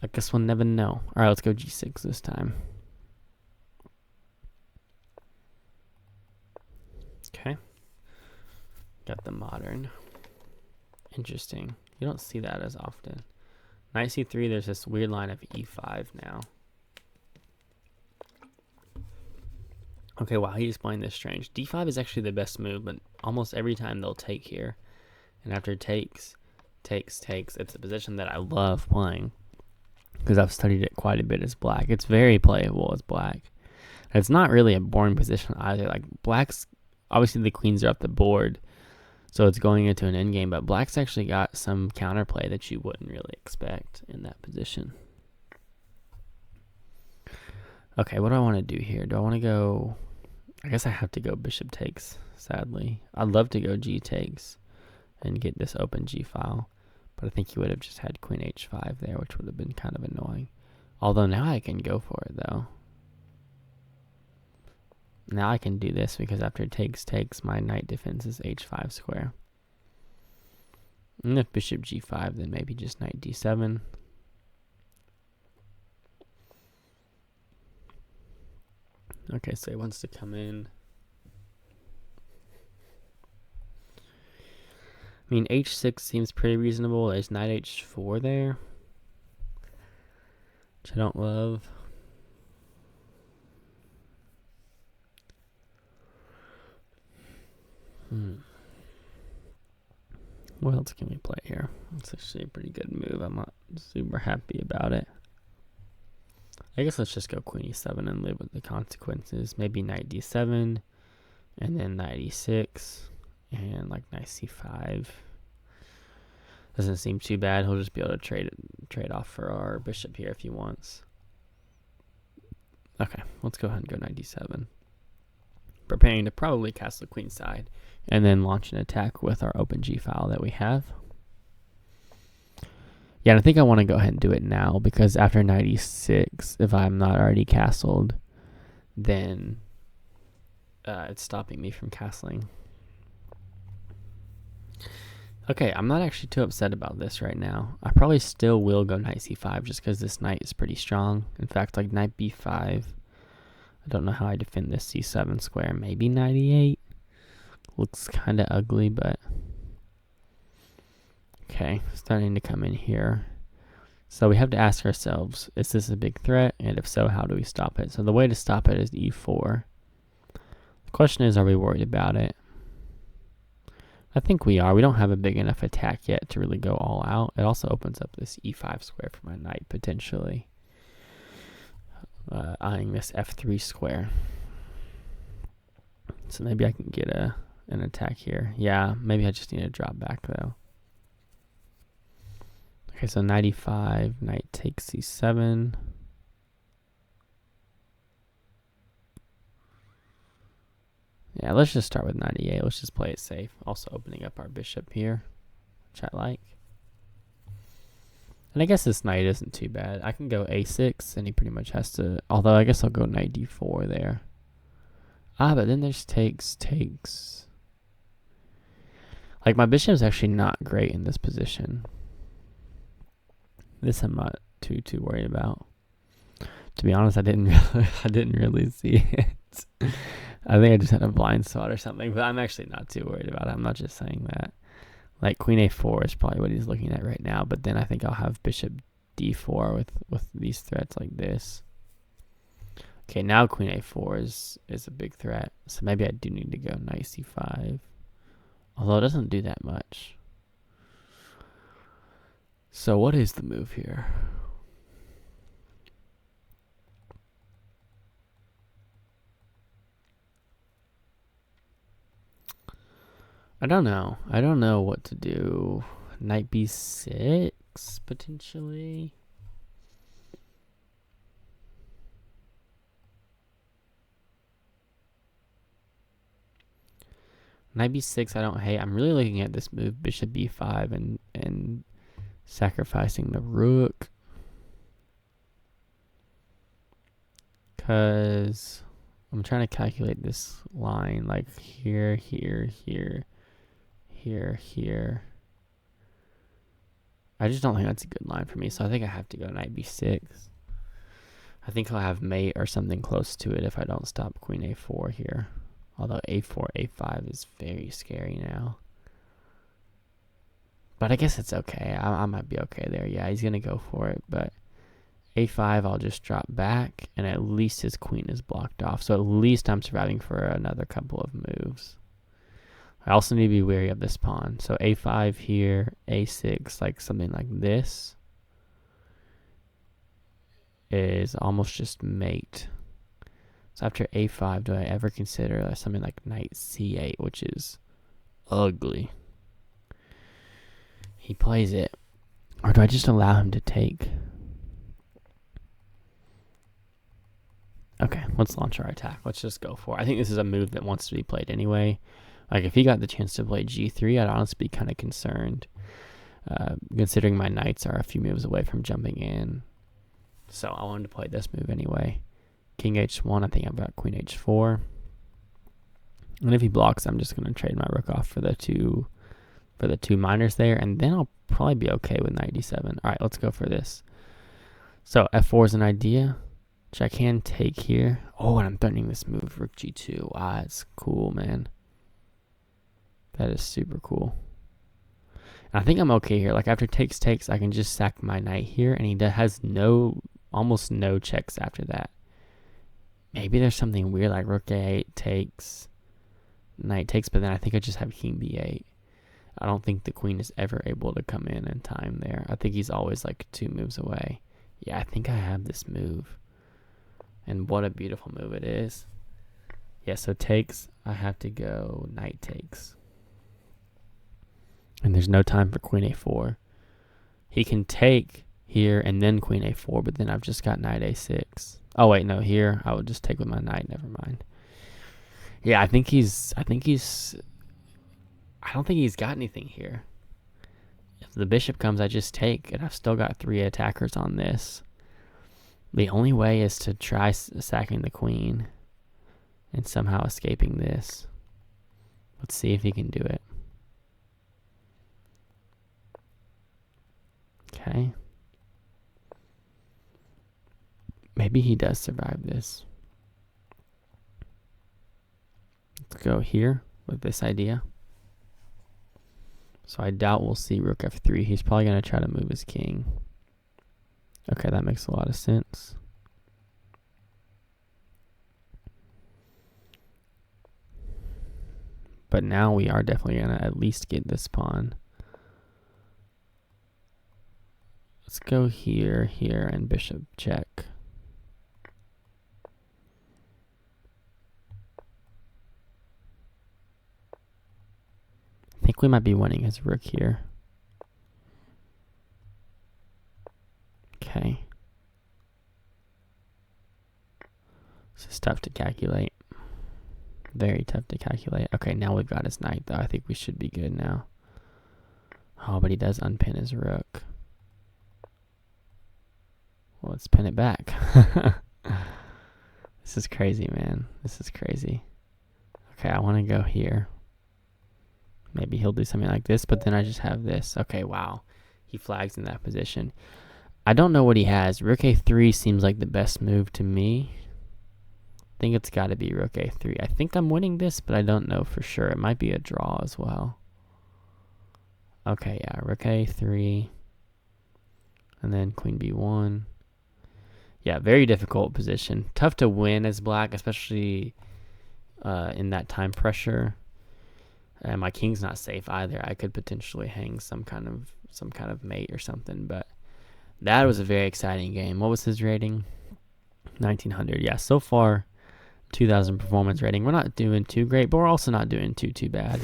I guess we'll never know. All right, let's go g6 this time. Okay. Got the modern. Interesting. You don't see that as often. Knight c3, there's this weird line of e5 now. Okay, wow, he's playing this strange. d5 is actually the best move, but almost every time they'll take here. And after takes, it's a position that I love playing because I've studied it quite a bit as black. It's very playable as black. And it's not really a boring position either. Like, black's, obviously the queens are up the board, so it's going into an endgame, but black's actually got some counterplay that you wouldn't really expect in that position. Okay, what do I want to do here? Do I want to go... I guess I have to go bishop takes, sadly. I'd love to go g takes and get this open g file, but I think he would have just had queen h5 there, which would have been kind of annoying. Although now I can go for it, though. Now I can do this because after takes, my knight defends is h5 square. And if bishop g5, then maybe just knight d7. Okay, so he wants to come in. I mean, h6 seems pretty reasonable. There's knight h4 there, which I don't love. What else can we play here? It's actually a pretty good move. I'm not super happy about it. I guess let's just go queen e7 and live with the consequences. Maybe knight d7, and then knight e6, and like knight c5. Doesn't seem too bad. He'll just be able to trade off for our bishop here if he wants. Okay, let's go ahead and go knight d7. Preparing to probably castle the queen side, and then launch an attack with our open g file that we have. Yeah, and I think I want to go ahead and do it now, because after knight e6, if I'm not already castled, then it's stopping me from castling. Okay, I'm not actually too upset about this right now. I probably still will go knight c5 just because this knight is pretty strong. In fact, like knight b5, I don't know how I defend this c7 square. Maybe knight e8. Looks kind of ugly, but... Okay, starting to come in here. So we have to ask ourselves, is this a big threat? And if so, how do we stop it? So the way to stop it is e4. The question is, are we worried about it? I think we are. We don't have a big enough attack yet to really go all out. It also opens up this e5 square for my knight, potentially. Eyeing this f3 square. So maybe I can get an attack here. Yeah, maybe I just need to drop back, though. Okay, so knight e5, knight takes c7. Yeah, let's just start with knight e8. Let's just play it safe. Also opening up our bishop here, which I like. And I guess this knight isn't too bad. I can go a6, and he pretty much has to... Although I guess I'll go knight d4 there. Ah, but then there's takes. Like, my bishop is actually not great in this position. This I'm not too worried about. To be honest, I didn't really see it. I think I just had a blind spot or something, but I'm actually not too worried about it. I'm not just saying that. Like, queen a4 is probably what he's looking at right now, but then I think I'll have bishop d4 with these threats like this. Okay, now queen a4 is a big threat, so maybe I do need to go knight c5. Although it doesn't do that much. So what is the move here? I don't know. I don't know what to do. Knight b6, potentially. Knight b6 I don't hate. I'm really looking at this move, bishop b5, and sacrificing the rook. Because I'm trying to calculate this line, like here, here, here, here, here. I just don't think that's a good line for me, so I think I have to go knight b6. I think I'll have mate or something close to it if I don't stop queen a4 here. Although a4, a5 is very scary now. But I guess it's okay. I might be okay there. Yeah, he's going to go for it. But a5, I'll just drop back, and at least his queen is blocked off. So at least I'm surviving for another couple of moves. I also need to be wary of this pawn. So a5 here, a6, like something like this is almost just mate. So after a5, do I ever consider something like knight c8, which is ugly? He plays it. Or do I just allow him to take? Okay, let's launch our attack. Let's just go for it. I think this is a move that wants to be played anyway. Like, if he got the chance to play g3, I'd honestly be kind of concerned, considering my knights are a few moves away from jumping in. So I wanted to play this move anyway. King h1, I think I've got queen h4. And if he blocks, I'm just going to trade my rook off for the two minors there, and then I'll probably be okay with knight d7. All right, let's go for this. So f4 is an idea, which I can take here. Oh, and I'm threatening this move, rook g2. Ah, it's cool, man. That is super cool. And I think I'm okay here. Like, after takes, I can just sack my knight here, and he has almost no checks after that. Maybe there's something weird, like rook a8 takes, knight takes, but then I think I just have king b8. I don't think the queen is ever able to come in time there. I think he's always like 2 moves away. Yeah, I think I have this move. And what a beautiful move it is. Yeah, so takes, I have to go knight takes. And there's no time for queen a4. He can take here and then queen a4, but then I've just got knight a6. Oh wait, no, here I would just take with my knight, never mind. Yeah, I don't think he's got anything here. If the bishop comes, I just take, and I've still got 3 attackers on this. The only way is to try sacking the queen and somehow escaping this. Let's see if he can do it. Okay. Maybe he does survive this. Let's go here with this idea. So I doubt we'll see rook f3. He's probably going to try to move his king. Okay, that makes a lot of sense. But now we are definitely going to at least get this pawn. Let's go here, here, and bishop check. I think we might be winning his rook here. Okay. This is tough to calculate. Very tough to calculate. Okay, now we've got his knight, though. I think we should be good now. Oh, but he does unpin his rook. Well, let's pin it back. This is crazy, man. This is crazy. Okay, I want to go here. Maybe he'll do something like this, but then I just have this. Okay, wow. He flags in that position. I don't know what he has. Rook a3 seems like the best move to me. I think it's got to be rook a3. I think I'm winning this, but I don't know for sure. It might be a draw as well. Okay, yeah, rook a3. And then queen b1. Yeah, very difficult position. Tough to win as black, especially in that time pressure. And my king's not safe either. I could potentially hang some kind of mate or something. But that was a very exciting game. What was his rating? 1900. Yeah, so far 2000 performance rating. We're not doing too great, but we're also not doing too bad.